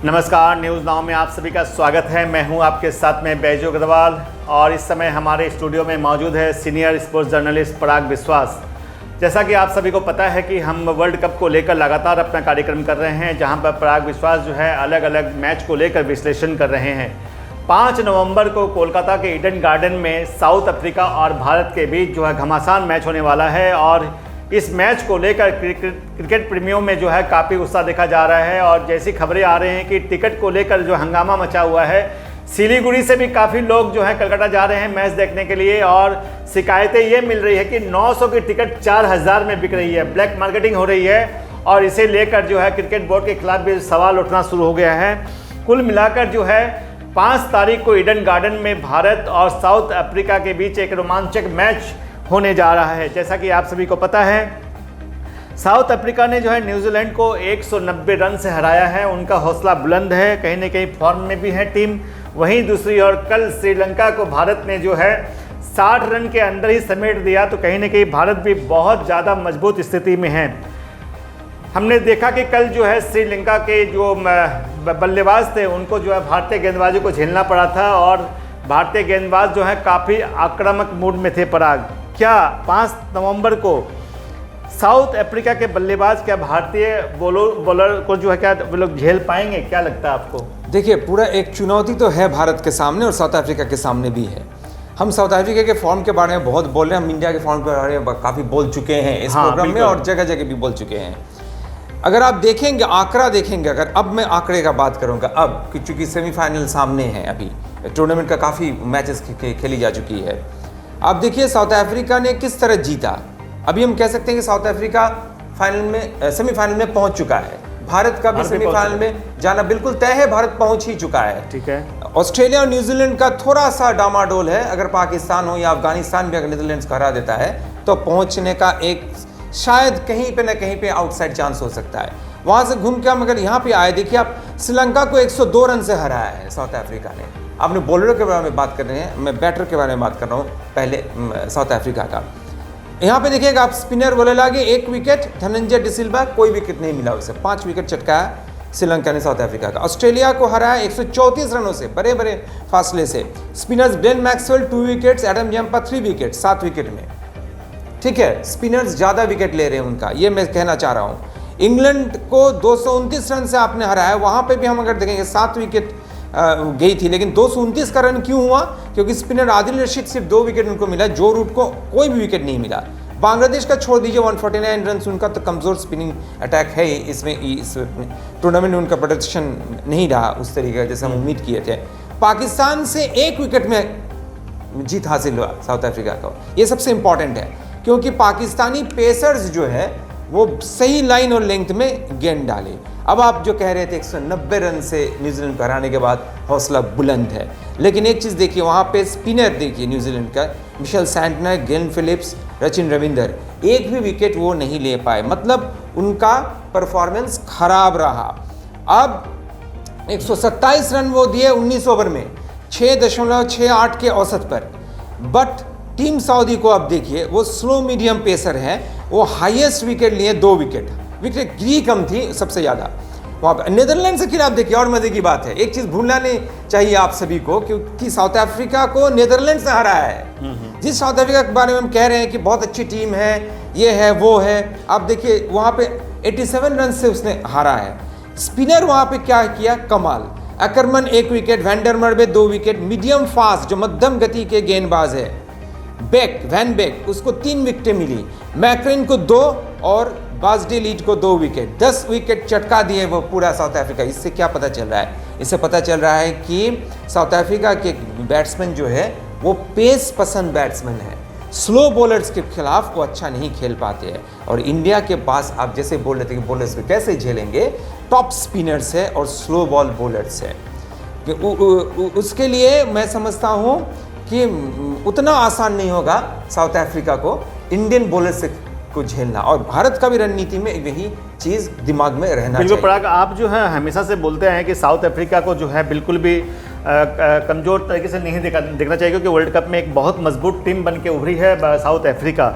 नमस्कार, news now में आप सभी का स्वागत है। मैं हूं आपके साथ में बैजू अग्रवाल और इस समय हमारे स्टूडियो में मौजूद है सीनियर स्पोर्ट्स जर्नलिस्ट पराग विश्वास। जैसा कि आप सभी को पता है कि हम वर्ल्ड कप को लेकर लगातार अपना कार्यक्रम कर रहे हैं, जहां पर पराग विश्वास जो है अलग अलग मैच को लेकर विश्लेषण कर रहे हैं। 5 नवंबर को कोलकाता के ईडन गार्डन में साउथ अफ्रीका और भारत के बीच जो है घमासान मैच होने वाला है और इस मैच को लेकर क्रिकेट प्रेमियों में जो है काफ़ी उत्साह देखा जा रहा है। और जैसी खबरें आ रही हैं कि टिकट को लेकर जो हंगामा मचा हुआ है, सिलीगुड़ी से भी काफ़ी लोग जो है कलकत्ता जा रहे हैं मैच देखने के लिए और शिकायतें ये मिल रही है कि 900 की टिकट 4000 में बिक रही है, ब्लैक मार्केटिंग हो रही है और इसे लेकर जो है क्रिकेट बोर्ड के खिलाफ भी सवाल उठना शुरू हो गया है। कुल मिलाकर जो है 5 तारीख को ईडन गार्डन में भारत और साउथ अफ्रीका के बीच एक रोमांचक मैच होने जा रहा है। जैसा कि आप सभी को पता है, साउथ अफ्रीका ने जो है न्यूजीलैंड को 190 रन से हराया है। उनका हौसला बुलंद है, कहीं ना कहीं फॉर्म में भी है टीम। वहीं दूसरी ओर कल श्रीलंका को भारत ने जो है 60 रन के अंदर ही समेट दिया, तो कहीं ना कहीं भारत भी बहुत ज़्यादा मजबूत स्थिति में है। हमने देखा कि कल जो है श्रीलंका के जो बल्लेबाज थे उनको जो है भारतीय गेंदबाजों को झेलना पड़ा था और भारतीय गेंदबाज जो है काफ़ी आक्रामक मूड में थे। पराग, क्या 5 नवंबर को साउथ अफ्रीका के बल्लेबाज क्या भारतीय बॉलर को जो है क्या वो लोग झेल पाएंगे? क्या लगता है आपको? देखिए, पूरा एक चुनौती तो है भारत के सामने और साउथ अफ्रीका के सामने भी है। हम साउथ अफ्रीका के फॉर्म के बारे में बहुत बोल रहे हैं, हम इंडिया के फॉर्म के बारे में काफ़ी बोल चुके हैं इस प्रोग्राम में और जगह जगह भी बोल चुके हैं। अगर आप देखेंगे, आंकड़ा देखेंगे, अगर अब मैं आंकड़े का बात करूँगा, अब चूँकि सेमीफाइनल सामने हैं, अभी टूर्नामेंट का काफ़ी मैचेस खेली जा चुकी है। आप देखिए साउथ अफ्रीका ने किस तरह जीता। अभी हम कह सकते हैं कि साउथ अफ्रीका फाइनल में सेमीफाइनल में पहुंच चुका है। भारत का भी सेमीफाइनल में जाना बिल्कुल तय है, भारत पहुंच ही चुका है। ठीक है। ऑस्ट्रेलिया और न्यूजीलैंड का थोड़ा सा डामाडोल है। अगर पाकिस्तान हो या अफगानिस्तान भी अगर नीदरलैंड्स को हरा देता है तो पहुंचने का एक शायद कहीं पे ना कहीं पे आउटसाइड चांस हो सकता है। वहां से घूम के हम अगर यहाँ पे आए, देखिए आप श्रीलंका को 102 रन से हराया है साउथ अफ्रीका ने। आपने बॉलरों के बारे में बात कर रहे हैं, मैं बैटर के बारे में बात कर रहा हूँ पहले साउथ अफ्रीका का। यहाँ पे देखिएगा आप, स्पिनर बोले लागे 1 विकेट, धनंजय डिसिल्वा कोई विकेट नहीं मिला उसे, 5 विकेट चटकाया श्रीलंका ने साउथ अफ्रीका का। ऑस्ट्रेलिया को हराया 134 रनों से, बड़े बड़े फासले से। Spinners Glenn Maxwell 2 wickets, Adam Zampa 3 wicket, 7 wicket में। ठीक है, स्पिनर्स ज़्यादा विकेट ले रहे हैं उनका, ये मैं कहना चाह रहा हूँ। इंग्लैंड को 229 रन से आपने हराया, वहाँ पे भी हम अगर देखेंगे 7 विकेट गई थी, लेकिन 229 का रन क्यों हुआ? क्योंकि स्पिनर आदिल रशीद सिर्फ 2 विकेट उनको मिला, जो रूट को कोई भी विकेट नहीं मिला। बांग्लादेश का छोड़ दीजिए, 149 रन उनका तो कमज़ोर स्पिनिंग अटैक है। इसमें इस टूर्नामेंट में उनका प्रदर्शन नहीं रहा उस तरीके का जैसे हम उम्मीद किए थे। पाकिस्तान से 1 विकेट में जीत हासिल हुआ साउथ अफ्रीका को, ये सबसे इंपॉर्टेंट है क्योंकि पाकिस्तानी पेसर्स जो है वो सही लाइन और लेंथ में गेंद डाले। अब आप जो कह रहे थे 190 रन से न्यूजीलैंड को हराने के बाद हौसला बुलंद है, लेकिन एक चीज़ देखिए, वहाँ पे स्पिनर देखिए न्यूजीलैंड का, Mitchell Santner, Glenn Phillips, Sachin Ravinder, एक भी विकेट वो नहीं ले पाए, मतलब उनका परफॉर्मेंस खराब रहा। अब 127 रन वो दिए 19 ओवर में 6.68 के औसत पर। बट टीम सऊदी को अब देखिए, वो स्लो मीडियम पेसर है, वो हाईएस्ट विकेट लिए 2 विकेट, विकेट गिरी कम थी सबसे ज़्यादा वहाँ पर। नीदरलैंड से खिलाफ देखिए, और मज़े की बात है, एक चीज़ भूलना नहीं चाहिए आप सभी को, क्योंकि साउथ अफ्रीका को नीदरलैंड से हराया है। जिस साउथ अफ्रीका के बारे में हम कह रहे हैं कि बहुत अच्छी टीम है, ये है वो है, आप देखिए वहाँ पे 87 रन से उसने हारा है। स्पिनर वहाँ पे क्या किया, कमाल। अकरमन 1 wicket, wander Merwe 2 wicket, medium fast जो मध्यम गति के गेंदबाज है वैन बेक, उसको 3 विकेटें मिली, मैक्रेन को 2 और बाजडी लीड को 2 विकेट, 10 विकेट चटका दिए वो पूरा साउथ अफ्रीका। इससे क्या पता चल रहा है? इससे पता चल रहा है कि साउथ अफ्रीका के बैट्समैन जो है वो पेस पसंद बैट्समैन है, स्लो बॉलर्स के खिलाफ वो अच्छा नहीं खेल पाते हैं। और इंडिया के पास आप जैसे बोल रहे थे कि बॉलर्स को कैसे झेलेंगे, टॉप स्पिनर्स है और स्लो बॉल बॉलर्स है। उसके लिए मैं समझता हूँ कि उतना आसान नहीं होगा साउथ अफ्रीका को इंडियन बॉलर्स को झेलना, और भारत का भी रणनीति में यही चीज़ दिमाग में रहना चाहिए। पराग, आप जो है हमेशा से बोलते हैं कि साउथ अफ्रीका को जो है बिल्कुल भी कमज़ोर तरीके से नहीं देखना चाहिए, क्योंकि वर्ल्ड कप में एक बहुत मजबूत टीम बन के उभरी है साउथ अफ्रीका।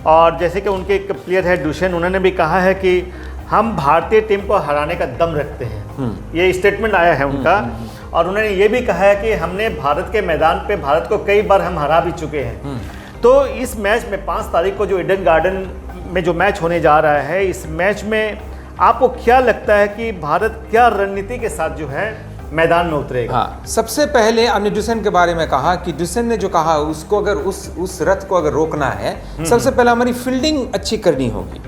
और जैसे कि उनके एक प्लेयर है डुशेन, उन्होंने भी कहा है कि हम भारतीय टीम को हराने का दम रखते हैं। ये स्टेटमेंट आया है उनका, और उन्होंने ये भी कहा है कि हमने भारत के मैदान पे भारत को कई बार हम हरा भी चुके हैं। तो इस मैच में 5 तारीख को जो ईडन गार्डन में जो मैच होने जा रहा है, इस मैच में आपको क्या लगता है कि भारत क्या रणनीति के साथ जो है मैदान में उतरेगा? हाँ, सबसे पहले आपने डुसेन के बारे में कहा कि डुसेन ने जो कहा उसको अगर उस रथ को अगर रोकना है, सबसे पहले हमारी फील्डिंग अच्छी करनी होगी।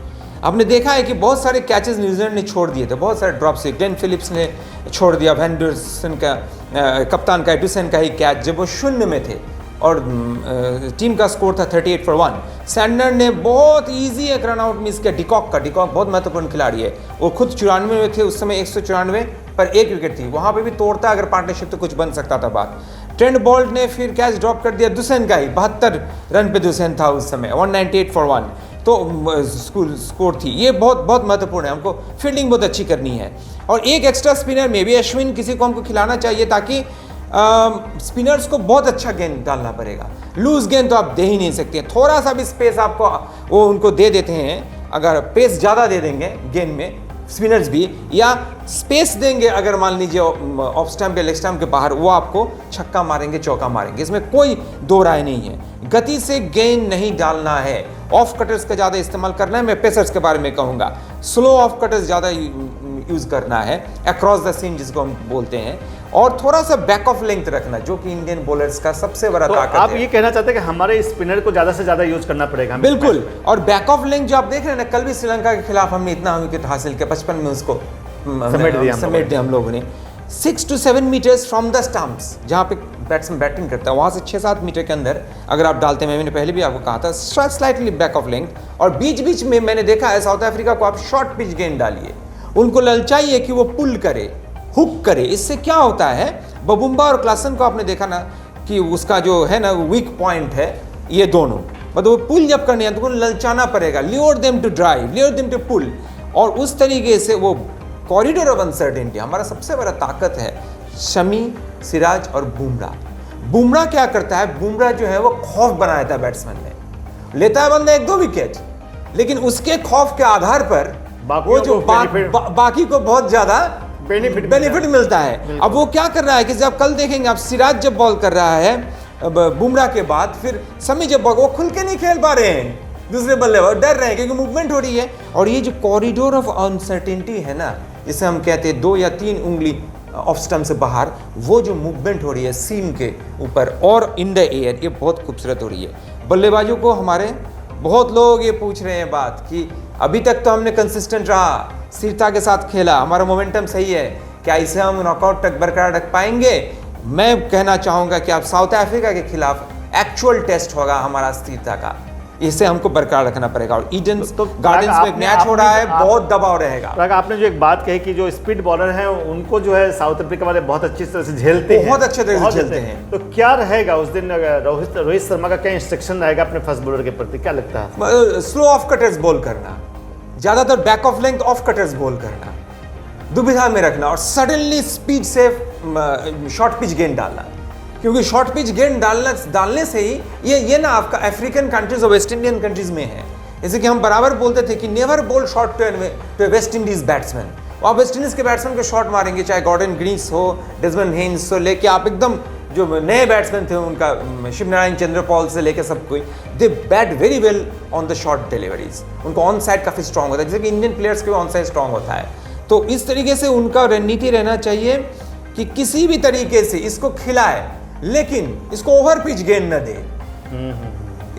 आपने देखा है कि बहुत सारे कैचेस न्यूजीलैंड ने छोड़ दिए थे, बहुत सारे ड्रॉप से ग्लेन फिलिप्स ने छोड़ दिया, वैन डुसेन का कप्तान का डुसेन का ही कैच जब वो 0 में थे और टीम का स्कोर था 38 for 1। सैंडर ने बहुत इजी एक रन आउट मिस किया डिकॉक बहुत महत्वपूर्ण खिलाड़ी है, वो खुद 94 में थे उस समय, 194 पर 1 विकेट थी, वहां पे भी तोड़ता अगर पार्टनरशिप तो कुछ बन सकता था बात। ट्रेंट बोल्ट ने फिर कैच ड्रॉप कर दिया दुसेन का ही, 72 रन पे दुसेन था उस समय, 198 for 1 तो स्कोर थी। ये बहुत महत्वपूर्ण है, हमको फील्डिंग बहुत अच्छी करनी है। और एक एक्स्ट्रा स्पिनर में भी अश्विन किसी को हमको खिलाना चाहिए, ताकि स्पिनर्स को बहुत अच्छा गेंद डालना पड़ेगा। लूज गेंद तो आप दे ही नहीं सकते, थोड़ा सा भी स्पेस आपको वो उनको दे देते हैं, अगर पेस ज़्यादा दे देंगे गेंद में स्पिनर्स भी, या स्पेस देंगे अगर मान लीजिए ऑफ स्टंप या लेग स्टंप के बाहर, वो आपको छक्का मारेंगे चौका मारेंगे, इसमें कोई दो राय नहीं है। गति से गेंद नहीं डालना है, ऑफ कटर्स का ज़्यादा इस्तेमाल करना है। मैं पेसर्स के बारे में कहूँगा, स्लो ऑफ कटर्स ज़्यादा यूज़ करना है, अक्रॉस द सीम जिसको हम बोलते हैं, और थोड़ा सा बैक ऑफ लेंथ रखना, जो कि इंडियन बॉलर्स का सबसे बड़ा ताकत है। आप ये कहना चाहते हैं कि हमारे स्पिनर को ज़्यादा से ज़्यादा यूज करना पड़ेगा? बिल्कुल, और बैक ऑफ लेंथ जो आप देख रहे हैं ना, कल भी श्रीलंका के खिलाफ हमने इतना विकेट हासिल किया, 55 में उसको समेट दिया हम लोगों ने। 6 to 7 meters from the stumps, जहाँ पे बैट्समैन बैटिंग करता है, वहाँ से 6-7 मीटर के अंदर अगर आप डालते हैं, मैंने पहले भी आपको कहा था, स्लाइटली बैक ऑफ लेंथ। और बीच बीच में मैंने देखा है साउथ अफ्रीका को, आप शॉर्ट पिच गेंद डालिए, उनको ललचाइए कि वो पुल करे, हुक करे। इससे क्या होता है, बबुम्बा और क्लासन को आपने देखा ना कि उसका जो है ना वीक पॉइंट है ये दोनों, मतलब वो पुल जब करने हैं तो उनको ललचाना पड़ेगा, lure them to drive, lure them to pull, और उस तरीके से वो कॉरिडोर ऑफ अनसर्टेनिटी हमारा सबसे बड़ा ताकत है। शमी, सिराज और बुमराह क्या करता है, बुमराह जो है वो खौफ बनाया था बैट्समैन में, लेता है बंदा 1-2 विकेट, लेकिन उसके खौफ के आधार पर वो जो बाकी को बहुत ज्यादा बेनिफिट मिलता है। अब वो क्या कर रहा है कि जब कल देखेंगे आप, सिराज जब बॉल कर रहा है बुमराह के बाद, फिर शमी जब बॉल, वो खुल के नहीं खेल पा रहे हैं, दूसरे बल्लेबाज डर रहे हैं क्योंकि मूवमेंट हो रही है। और ये जो कॉरिडोर ऑफ अनसर्टेनिटी है ना, जिसे हम कहते हैं 2 या 3 उंगली ऑफ स्टंप से बाहर, वो जो मूवमेंट हो रही है सीम के ऊपर और इन द एयर, ये बहुत खूबसूरत हो रही है। बल्लेबाजों को हमारे, बहुत लोग ये पूछ रहे हैं बात कि अभी तक तो हमने कंसिस्टेंट रहा, स्थिरता के साथ खेला, हमारा मोमेंटम सही है, क्या इसे हम नॉकआउट तक बरकरार रख पाएंगे? मैं कहना चाहूँगा कि आप साउथ अफ्रीका के खिलाफ एक्चुअल टेस्ट होगा हमारा स्थिरता का, इसे हमको बरकरार रखना पड़ेगा। और ईडन गार्डन्स में मैच हो रहा है, बहुत दबाव रहेगा। आपने जो एक बात कही कि जो स्पीड बॉलर हैं उनको जो है साउथ अफ्रीका वाले बहुत अच्छी तरह से झेलते हैं, बहुत अच्छे तरह से झेलते हैं। तो क्या रहेगा उस दिन रोहित शर्मा का क्या इंस्ट्रक्शन रहेगा अपने फास्ट बॉलर के प्रति, क्या लगता है? स्लो ऑफ कटर्स बॉल करना, ज्यादातर back of length of cutters ball करना, दुविधा में रखना, और सडनली स्पीड से शॉर्ट पिच गेंद डालना, क्योंकि शॉर्ट पिच गेंद डालने से ही ये ना आपका अफ्रीकन कंट्रीज और वेस्ट इंडियन कंट्रीज में है। जैसे कि हम बराबर बोलते थे कि never ball short to West Indies batsman. आप वेस्ट इंडीज के बैट्समैन को शॉट मारेंगे, चाहे गॉर्डन ग्रीन्स हो, डेजमंड हेन्स हो, लेके आप एकदम जो नए बैट्समैन थे उनका, शिवनारायण चंद्रपॉल से लेकर सब कोई, they bat very well on the short deliveries, उनको ऑन साइड काफ़ी स्ट्रॉन्ग होता है, जैसे कि इंडियन प्लेयर्स के भी ऑन साइड स्ट्रॉन्ग होता है। तो इस तरीके से उनका रणनीति रहना चाहिए कि किसी भी तरीके से इसको खिलाए, लेकिन इसको ओवर पिच गेंद न दे,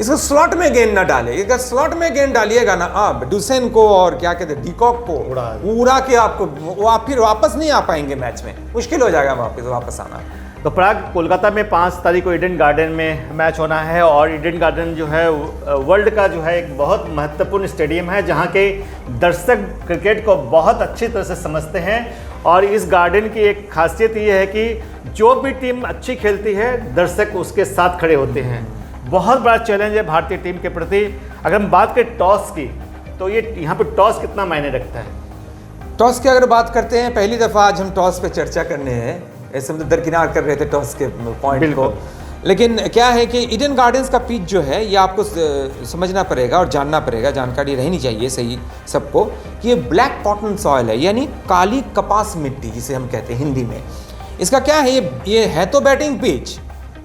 इसको स्लॉट में गेंद न डाले। अगर स्लॉट में गेंद डालिएगा ना आप, डुसेन को और क्या कहते हैं डिकॉक को उड़ा के आपको, आप फिर वापस नहीं आ पाएंगे मैच में, मुश्किल हो जाएगा वापस आना। तो प्राग कोलकाता में 5 तारीख को ईडन गार्डन में मैच होना है, और ईडन गार्डन जो है वर्ल्ड का जो है एक बहुत महत्वपूर्ण स्टेडियम है, जहाँ के दर्शक क्रिकेट को बहुत अच्छी तरह से समझते हैं। और इस गार्डन की एक खासियत ये है कि जो भी टीम अच्छी खेलती है, दर्शक उसके साथ खड़े होते हैं। बहुत बड़ा चैलेंज है भारतीय टीम के प्रति। अगर हम बात करें टॉस की, तो ये यहाँ पे टॉस कितना मायने रखता है? टॉस की अगर बात करते हैं, पहली दफ़ा आज हम टॉस पे चर्चा करने हैं, ऐसे हम तो दरकिनार कर रहे थे टॉस के पॉइंट को। लेकिन क्या है कि ईडन गार्डन्स का पिच जो है ये आपको समझना पड़ेगा और जानना पड़ेगा, जानकारी रहनी चाहिए सही सबको, कि ये ब्लैक कॉटन सॉइल है, यानी काली कपास मिट्टी जिसे हम कहते हैं हिंदी में। इसका क्या है, ये है तो बैटिंग पिच,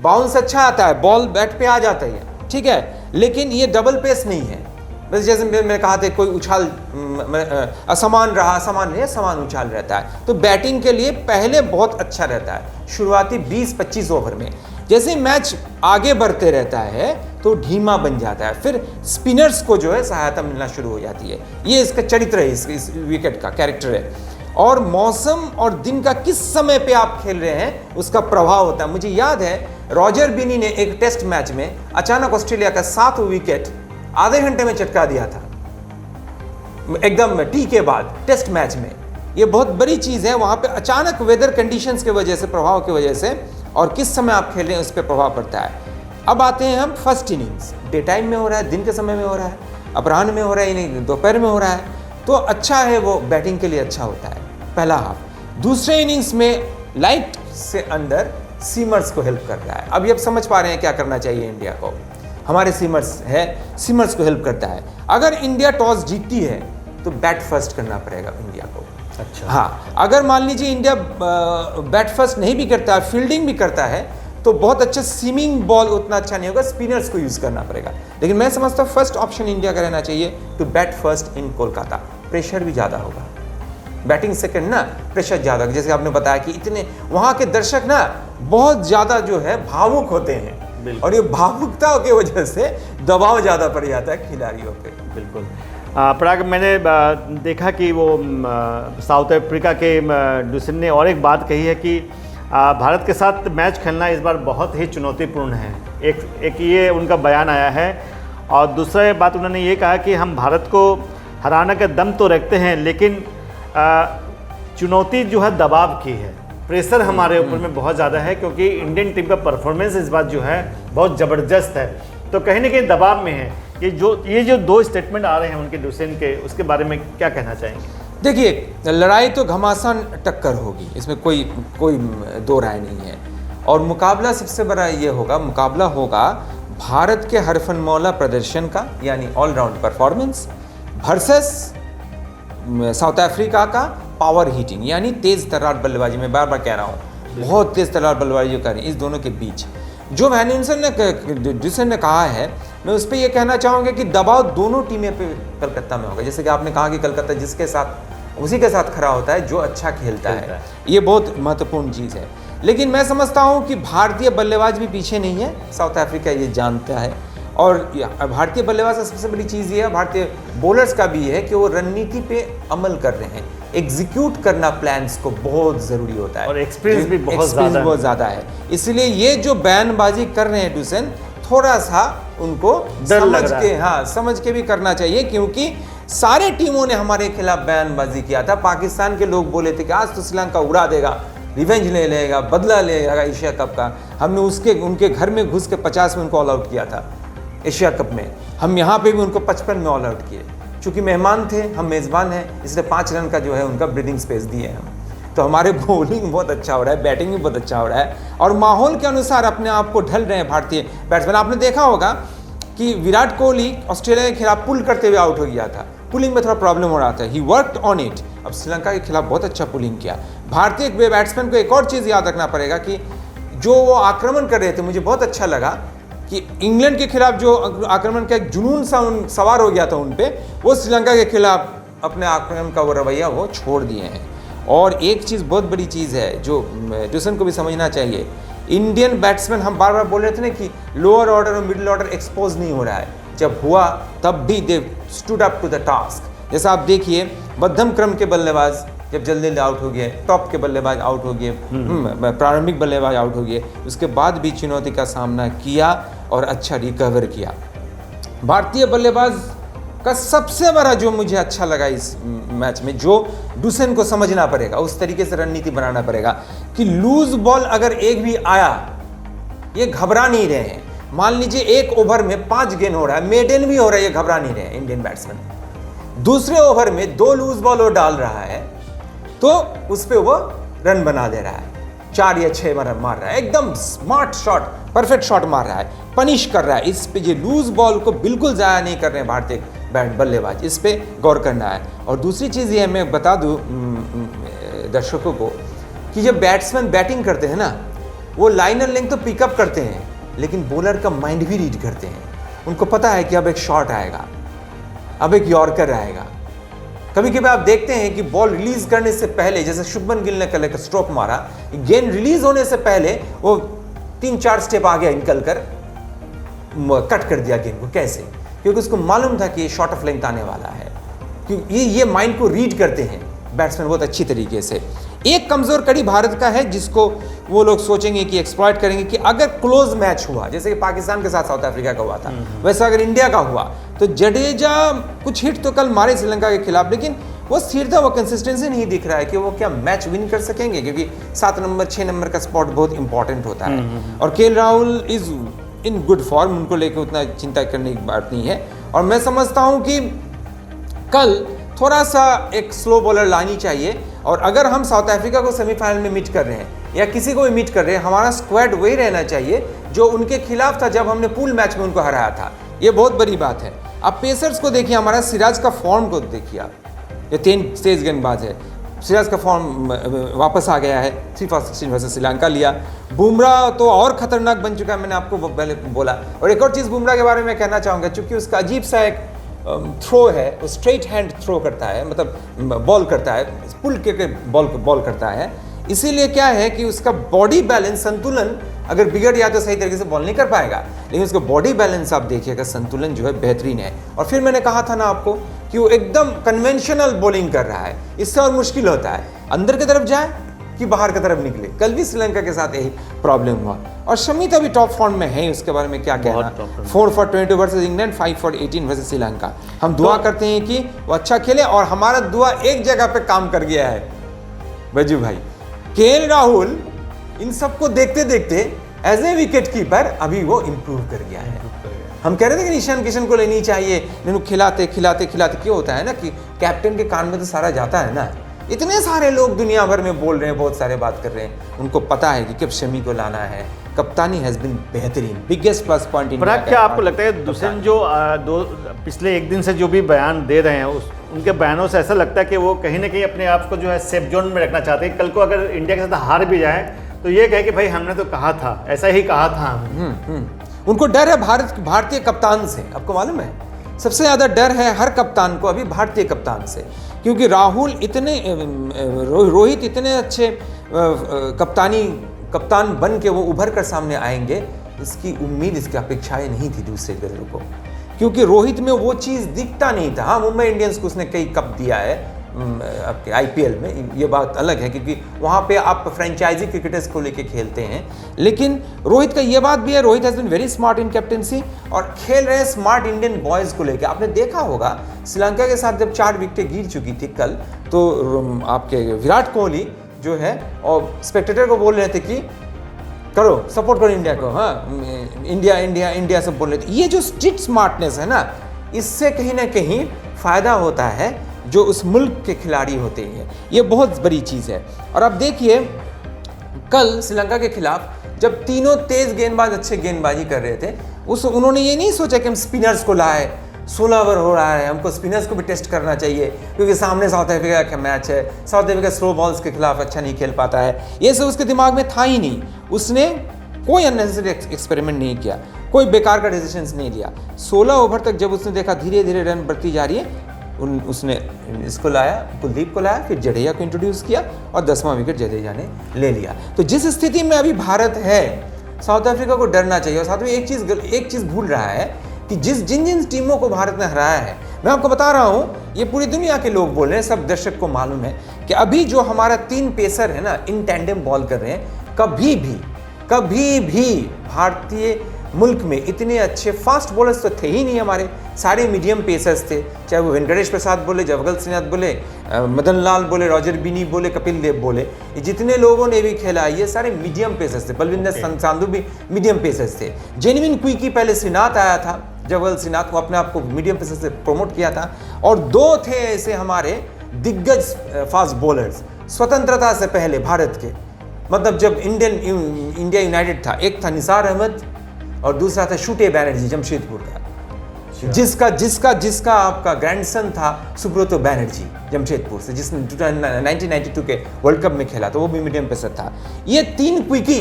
बाउंस अच्छा आता है, बॉल बैट पे आ जाता है, ठीक है, लेकिन ये डबल पेस नहीं है। बस जैसे मैंने कहा था, कोई उछाल असमान रहा, समान नहीं, समान उछाल रहता है। तो बैटिंग के लिए पहले बहुत अच्छा रहता है शुरुआती 20-25 ओवर में। जैसे मैच आगे बढ़ते रहता है तो धीमा बन जाता है, फिर स्पिनर्स को जो है सहायता मिलना शुरू हो जाती है। ये इसका चरित्र है, इस विकेट का कैरेक्टर है। और मौसम और दिन का किस समय पे आप खेल रहे हैं उसका प्रभाव होता है। मुझे याद है रॉजर बिनी ने एक टेस्ट मैच में अचानक ऑस्ट्रेलिया का 7 विकेट आधे घंटे में चटका दिया था, एकदम टी के बाद टेस्ट मैच में। ये बहुत बड़ी चीज़ है, वहाँ पे अचानक वेदर कंडीशंस की वजह से, प्रभाव की वजह से, और किस समय आप खेल रहे हैं उस पर प्रभाव पड़ता है। अब आते हैं हम फर्स्ट इनिंग्स। डे टाइम में हो रहा है, दिन के समय में हो रहा है, अपराह्न में हो रहा है, यानी दोपहर में हो रहा है, तो अच्छा है, वो बैटिंग के लिए अच्छा होता है पहला हाफ। दूसरे इनिंग्स में लाइट से अंदर सीमर्स को हेल्प कर रहा है। अब ये समझ पा रहे हैं क्या करना चाहिए इंडिया को। हमारे सीमर्स है, सीमर्स को हेल्प करता है। अगर इंडिया टॉस जीतती है तो बैट फर्स्ट करना पड़ेगा इंडिया को। अच्छा, हाँ, अगर मान लीजिए इंडिया बैट फर्स्ट नहीं भी करता है, फील्डिंग भी करता है, तो बहुत अच्छा सीमिंग बॉल उतना अच्छा नहीं होगा, स्पिनर्स को यूज करना पड़ेगा। लेकिन मैं समझता हूँ फर्स्ट ऑप्शन इंडिया का रहना चाहिए, to bat first in Kolkata. Pressure भी ज़्यादा होगा, बैटिंग सेकंड ना, प्रेशर ज़्यादा, जैसे आपने बताया कि इतने वहाँ के दर्शक ना बहुत ज़्यादा जो है भावुक होते हैं, और ये भावुकता की वजह से दबाव ज़्यादा पड़ जाता है खिलाड़ियों पे। बिल्कुल। पराग, मैंने देखा कि वो साउथ अफ्रीका के डुसन ने और एक बात कही है कि भारत के साथ मैच खेलना इस बार बहुत ही चुनौतीपूर्ण है। एक ये उनका बयान आया है, और दूसरा बात उन्होंने ये कहा कि हम भारत को हराने का दम तो रखते हैं, लेकिन चुनौती जो है दबाव की है, प्रेशर हमारे ऊपर में बहुत ज़्यादा है, क्योंकि इंडियन टीम का परफॉर्मेंस इस बार जो है बहुत ज़बरदस्त है, तो कहीं ना कहीं दबाव में है। ये जो 2 स्टेटमेंट आ रहे हैं उनके डुसेन के, उसके बारे में क्या कहना चाहेंगे? देखिए, लड़ाई तो घमासान टक्कर होगी, इसमें कोई दो राय नहीं है। और मुकाबला सबसे बड़ा ये होगा, मुकाबला होगा भारत के हरफनमौला प्रदर्शन का, यानी allround performance, versus South Africa का पावर हिटिंग, यानी तेज तर्रार बल्लेबाजी। मैं बार बार कह रहा हूँ, बहुत तेज तर्रार बल्लेबाजी कर रही है। इस दोनों के बीच जो डुसन ने कहा है, मैं उस पर यह कहना चाहूँगा कि दबाव दोनों टीमें पे कलकत्ता में होगा। जैसे कि आपने कहा कि कलकत्ता जिसके साथ उसी के साथ खड़ा होता है जो अच्छा खेलता है, ये बहुत महत्वपूर्ण चीज़ है। लेकिन मैं समझता हूँ कि भारतीय बल्लेबाज भी पीछे नहीं है, साउथ अफ्रीका ये जानता है। और भारतीय बल्लेबाज की सबसे बड़ी चीज़ ये है, भारतीय बॉलर्स का भी है कि वो रणनीति पे अमल कर रहे हैं, एग्जीक्यूट करना प्लान्स को बहुत ज़रूरी होता है, और एक्सपीरियंस भी बहुत ज़्यादा है। इसलिए ये जो बयानबाजी कर रहे हैं डुसन, थोड़ा सा उनको समझ के भी करना चाहिए, क्योंकि सारे टीमों ने हमारे खिलाफ बयानबाजी किया था। पाकिस्तान के लोग बोले थे कि आज तो श्रीलंका उड़ा देगा, रिवेंज ले लेगा, बदला लेगा एशिया कप का। हमने उनके घर में घुस के 50 में उनको ऑल आउट किया था एशिया कप में। हम यहाँ पे भी उनको 55 में ऑल आउट किए। चूँकि मेहमान थे, हम मेज़बान हैं, इसलिए 5 रन का जो है उनका ब्रीदिंग स्पेस दिए हम। तो हमारे बॉलिंग बहुत अच्छा हो रहा है, बैटिंग भी बहुत अच्छा हो रहा है, और माहौल के अनुसार अपने आप को ढल रहे हैं भारतीय बैट्समैन। आपने देखा होगा कि विराट कोहली ऑस्ट्रेलिया के खिलाफ पुल करते हुए आउट हो गया था, पुलिंग में थोड़ा प्रॉब्लम हो रहा था, ही वर्कड ऑन इट। अब श्रीलंका के खिलाफ बहुत अच्छा पुलिंग किया। भारतीय बैट्समैन को एक और चीज़ याद रखना पड़ेगा कि जो वो आक्रमण कर रहे थे, मुझे बहुत अच्छा लगा कि इंग्लैंड के खिलाफ जो आक्रमण का एक जुनून सा सवार हो गया था उन पे, वो श्रीलंका के खिलाफ अपने आक्रमण का वो रवैया वो छोड़ दिए हैं। और एक चीज़ बहुत बड़ी चीज़ है जो डुसन को भी समझना चाहिए, इंडियन बैट्समैन, हम बार बार बोल रहे थे ना कि लोअर ऑर्डर और मिडिल ऑर्डर एक्सपोज नहीं हो रहा है, जब हुआ तब भी they stood up to the task. जैसा आप देखिए, मध्यम क्रम के बल्लेबाज जब जल्दी आउट हो गए, टॉप के बल्लेबाज आउट हो गए, प्रारंभिक बल्लेबाज आउट हो गए, उसके बाद भी चुनौती का सामना किया और अच्छा रिकवर किया। भारतीय बल्लेबाज का सबसे बड़ा जो मुझे अच्छा लगा इस मैच में, जो डुसन को समझना पड़ेगा, उस तरीके से रणनीति बनाना पड़ेगा कि लूज बॉल अगर एक भी आया, ये घबरा नहीं रहे हैं। मान लीजिए एक ओवर में 5 गेंद हो रहा है, मेडन भी हो रहा है, ये घबरा नहीं रहे हैं इंडियन बैट्समैन। दूसरे ओवर में 2 लूज बॉल वो डाल रहा है, तो उस पर वो रन बना दे रहा है। 4 या 6 मार रहा है, एकदम स्मार्ट शॉट, परफेक्ट शॉट मार रहा है, पनिश कर रहा है। इस पे ये लूज बॉल को बिल्कुल ज़ाया नहीं कर रहे हैं भारतीय बल्लेबाज, इस पे गौर करना है। और दूसरी चीज़ ये मैं बता दूं दर्शकों को कि जब बैट्समैन बैटिंग करते हैं ना, वो लाइनर लेंथ तो पिकअप करते हैं, लेकिन बॉलर का माइंड भी रीड करते हैं। उनको पता है कि अब एक शॉट आएगा, अब एक यॉर्कर आएगा। कभी कभी आप देखते हैं कि बॉल रिलीज करने से पहले, जैसे शुभमन गिल ने कल एक स्ट्रोक मारा, गेंद रिलीज होने से पहले वो 3-4 स्टेप आगे निकल कर कट कर दिया गेंद को। कैसे? क्योंकि उसको मालूम था कि ये शॉर्ट ऑफ लेंथ आने वाला है। क्योंकि ये माइंड को रीड करते हैं बैट्समैन बहुत अच्छी तरीके से। एक कमजोर कड़ी भारत का है जिसको वो लोग सोचेंगे कि एक्सप्लॉइट करेंगे कि अगर क्लोज मैच हुआ, जैसे कि पाकिस्तान के साथ साउथ अफ्रीका का हुआ था, वैसा अगर इंडिया का हुआ तो जडेजा कुछ हिट तो कल मारे श्रीलंका के खिलाफ, लेकिन वो स्थिरता, वो कंसिस्टेंसी नहीं दिख रहा है कि वो क्या मैच विन कर सकेंगे, क्योंकि 7 नंबर 6 नंबर का स्पॉट बहुत इंपॉर्टेंट होता है। और KL Rahul is in good form, उनको लेकर उतना चिंता करने की बात नहीं है। और मैं समझता हूं कि कल थोड़ा सा एक स्लो बॉलर लानी चाहिए। और अगर हम साउथ अफ्रीका को सेमीफाइनल में मीट कर रहे हैं या किसी को भी मीट कर रहे हैं, हमारा स्क्वाड वही रहना चाहिए जो उनके खिलाफ था जब हमने पूल मैच में उनको हराया था। ये बहुत बड़ी बात है। अब पेसर्स को देखिए, हमारा सिराज का फॉर्म को देखिए आप, ये 3 तेज गेंदबाज है, सिराज का फॉर्म वापस आ गया है, 3-16 वर्सेस श्रीलंका लिया। बुमराह तो और खतरनाक बन चुका है, मैंने आपको पहले बोला। और एक और चीज़ बुमराह के बारे में कहना चाहूँगा, चूँकि उसका अजीब सा एक थ्रो है, वो स्ट्रेट हैंड थ्रो करता है, मतलब बॉल करता है, पुल के बॉल करता है। इसीलिए क्या है कि उसका बॉडी बैलेंस, संतुलन अगर बिगड़ गया तो सही तरीके से बॉल नहीं कर पाएगा, लेकिन उसका बॉडी बैलेंस आप देखिएगा, संतुलन जो है बेहतरीन है। और फिर मैंने कहा था ना आपको कि वो एकदम कन्वेंशनल बॉलिंग कर रहा है, इससे और मुश्किल होता है अंदर की तरफ जाए कि बाहर की तरफ निकले। कल भी श्रीलंका के साथ यही प्रॉब्लम हुआ। और शमित अभी टॉप फॉर्म में है, उसके बारे में क्या कहना। 4 for 22 versus England, 5 for 18 versus Sri Lanka. हम दुआ करते हैं कि वो अच्छा खेले, और हमारा दुआ एक जगह पे काम कर गया है बजू भाई, केएल राहुल इन सबको देखते देखते एज ए विकेट कीपर अभी वो इंप्रूव कर गया है। हम कह रहे थे कि ईशान किशन को लेनी चाहिए, लेकिन खिलाते खिलाते खिलाते क्यों होता है ना कि कैप्टन के कान में तो सारा जाता है ना। इतने सारे लोग दुनिया भर में बोल रहे हैं, बहुत सारे बात कर रहे हैं, उनको पता है कि कब शमी को लाना है। कप्तानी हैज बीन बेहतरीन, बिगेस्ट प्लस पॉइंट इन। क्या आपको लगता है दुष्यंत जो पिछले एक दिन से जो भी बयान दे रहे हैं, उनके बयानों से ऐसा लगता है कि वो कहीं ना कहीं अपने आप को जो है सेफ जोन में रखना चाहते हैं। कल को अगर इंडिया के साथ हार भी जाए तो ये कहे कि भाई हमने तो कहा था, ऐसा ही कहा था हमने। उनको डर है भारतीय कप्तान से। आपको मालूम है सबसे ज़्यादा डर है हर कप्तान को अभी भारतीय कप्तान से, क्योंकि राहुल इतने, रोहित इतने अच्छे कप्तान बन के वो उभर कर सामने आएंगे, इसकी उम्मीद, इसकी अपेक्षाएं नहीं थी दूसरे दलों को, क्योंकि रोहित में वो चीज़ दिखता नहीं था। हाँ, मुंबई इंडियंस को उसने कई कप दिया है आपके आईपीएल में, ये बात अलग है, क्योंकि वहाँ पे आप फ्रेंचाइजी क्रिकेटर्स को लेके खेलते हैं। लेकिन रोहित का ये बात भी है, Rohit has been very smart in captaincy, और खेल रहे हैं स्मार्ट इंडियन बॉयज़ को लेके। आपने देखा होगा श्रीलंका के साथ जब 4 विकेटें गिर चुकी थी कल, तो आपके विराट कोहली जो है और स्पेक्टेटर को बोल रहे थे कि करो, सपोर्ट करो इंडिया को, हाँ इंडिया इंडिया इंडिया सब बोल रहे थे। ये जो स्ट्रीट स्मार्टनेस है ना, इससे कहीं ना कहीं फ़ायदा होता है जो उस मुल्क के खिलाड़ी होते हैं, ये बहुत बड़ी चीज़ है। और अब देखिए कल श्रीलंका के खिलाफ जब तीनों तेज गेंदबाज अच्छे गेंदबाजी कर रहे थे, उन्होंने ये नहीं सोचा कि हम स्पिनर्स को लाए, 16 ओवर हो रहा है, हमको स्पिनर्स को भी टेस्ट करना चाहिए, क्योंकि सामने साउथ अफ्रीका का मैच है, साउथ अफ्रीका स्लो बॉल्स के खिलाफ अच्छा नहीं खेल पाता है। ये सब उसके दिमाग में था ही नहीं। उसने कोई अननेसेसरी एक्सपेरिमेंट नहीं किया, कोई बेकार का डिसीजन नहीं लिया। 16 ओवर तक जब उसने देखा धीरे धीरे रन बढ़ती जा रही है, उसने इसको लाया, कुलदीप को लाया, फिर जडेजा को इंट्रोड्यूस किया और 10वां विकेट जडेजा ने ले लिया। तो जिस स्थिति में अभी भारत है, साउथ अफ्रीका को डरना चाहिए। और साथ में एक चीज़ भूल रहा है कि जिन टीमों को भारत ने हराया है, मैं आपको बता रहा हूँ, ये पूरी दुनिया के लोग बोल रहे हैं, सब दर्शक को मालूम है कि अभी जो हमारा 3 पेसर है ना, इन टैंडम बॉल कर रहे हैं, कभी भी भारतीय मुल्क में इतने अच्छे फास्ट बॉलर्स तो थे ही नहीं। हमारे सारे मीडियम पेसर्स थे, चाहे वो वेंकटेश प्रसाद बोले, जवगल श्रीनाथ बोले, मदन लाल बोले, रॉजर बिनी बोले, कपिल देव बोले, ये जितने लोगों ने भी खेला ये सारे मीडियम पेसर्स थे। बलविंदर संधू भी मीडियम पेसर्स थे। जेन्युइन क्विकी पहले श्रीनाथ आया था, जवगल श्रीनाथ को अपने आप को मीडियम पेसर से प्रमोट किया था। और 2 थे ऐसे हमारे दिग्गज फास्ट बॉलर्स स्वतंत्रता से पहले भारत के, मतलब जब इंडिया यूनाइटेड था, एक था निसार अहमद और दूसरा था शूटे बैनर्जी जमशेदपुर का, जिसका आपका ग्रैंडसन था सुब्रतो बैनर्जी जमशेदपुर से, जिसने 1992 के वर्ल्ड कप में खेला, तो वो भी मीडियम पेसर था। ये 3 क्विकी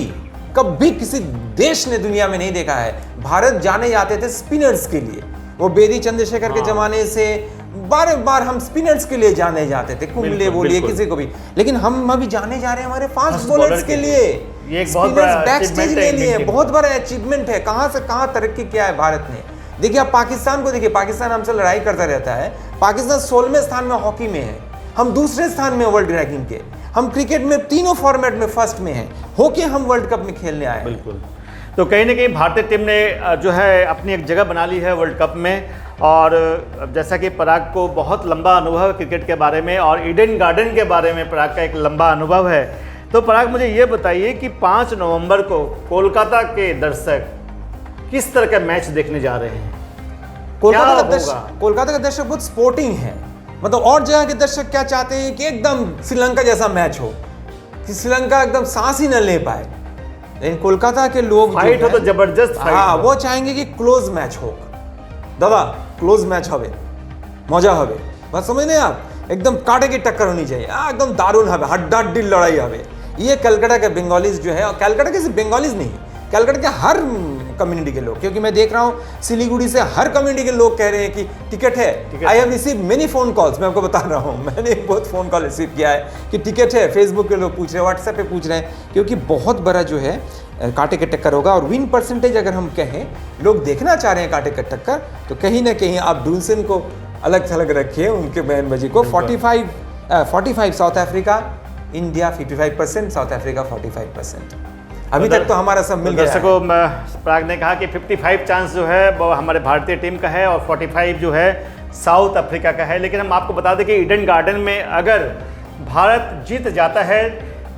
कभी किसी देश ने दुनिया में नहीं देखा है। भारत जाने जाते थे स्पिनर्स के लिए, वो बेदी चंद्रशेखर के जमाने से बार बार हम स्पिनर्स के लिए जाने जाते थे, कुंबले बोलिए किसी को भी, लेकिन हम अभी जाने जा रहे हैं हमारे फास्ट बॉलर्स के लिए, ये एक बहुत बड़ा बैकस्टेज के लिए बहुत बड़ा अचीवमेंट है। कहां से कहां तरक्की किया है भारत ने। देखिए आप पाकिस्तान को देखिए, पाकिस्तान हमसे लड़ाई करता रहता है, पाकिस्तान 16वें स्थान में हॉकी में है, हम दूसरे स्थान में वर्ल्ड रैंकिंग के, हम क्रिकेट में तीनों फॉर्मेट में फर्स्ट में हैं, होके हम वर्ल्ड कप में खेलने आए। बिल्कुल, तो कहीं ना कहीं भारतीय टीम ने जो है अपनी एक जगह बना ली है वर्ल्ड कप में। और जैसा कि पराग को बहुत लंबा अनुभव है क्रिकेट के बारे में और ईडन गार्डन के बारे में पराग का एक लंबा अनुभव है, तो पराग मुझे ये बताइए कि 5 नवंबर को कोलकाता के दर्शक किस तरह का मैच देखने जा रहे हैं? कोलकाता का दर्शक बहुत स्पोर्टिंग है, मतलब और जगह के दर्शक क्या चाहते हैं कि एकदम श्रीलंका जैसा मैच हो, कि श्रीलंका एकदम सांस ही न ले पाए, लेकिन कोलकाता के लोग फाइट हो तो जबरदस्त फाइट। हाँ, वो चाहेंगे कि क्लोज मैच हो, दादा क्लोज मैच हवे, मजा हवे, बस समझ आप, एकदम कांटे की टक्कर होनी चाहिए, एकदम दारुण हवे, हड्डा-हड्डी लड़ाई हवे। ये कलकत्ता के बंगालीज जो है, और कलकत्ता के सिर्फ बंगालीज नहीं, कलकत्ता के हर कम्युनिटी के लोग, क्योंकि मैं देख रहा हूँ सिलीगुड़ी से हर कम्युनिटी के लोग कह रहे हैं कि टिकट है। I have receive many phone calls, मैं आपको बता रहा हूँ, मैंने बहुत फोन कॉल रिसीव किया है कि टिकट है, फेसबुक के लोग पूछ रहे हैं, व्हाट्सएप पे पूछ रहे हैं, क्योंकि बहुत बड़ा जो है कांटे के टक्कर होगा। और विन परसेंटेज अगर हम कहें, लोग देखना चाह रहे हैं कांटे का टक्कर, तो कहीं ना कहीं आप डुल्सन को अलग थलग रखिए, उनके बयानबाजी को। 45 south Africa, India 55%, south Africa 45%। अभी तक तो हमारा सब मिल गया है। दर्शकों, पराग ने कहा कि 55 चांस जो है वो हमारे भारतीय टीम का है और 45 जो है साउथ अफ्रीका का है। लेकिन हम आपको बता दें कि ईडन गार्डन में अगर भारत जीत जाता है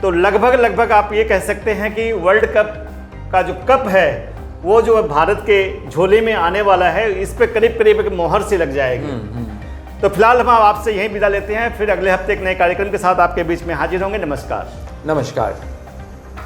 तो लगभग आप ये कह सकते हैं कि वर्ल्ड कप का जो कप है वो जो भारत के झोले में आने वाला है, इस पे करीब एक मोहर सी लग जाएगी। तो फिलहाल हम आपसे यहीं विदा लेते हैं, फिर अगले हफ्ते एक नए कार्यक्रम के साथ आपके बीच में हाजिर होंगे। नमस्कार। नमस्कार।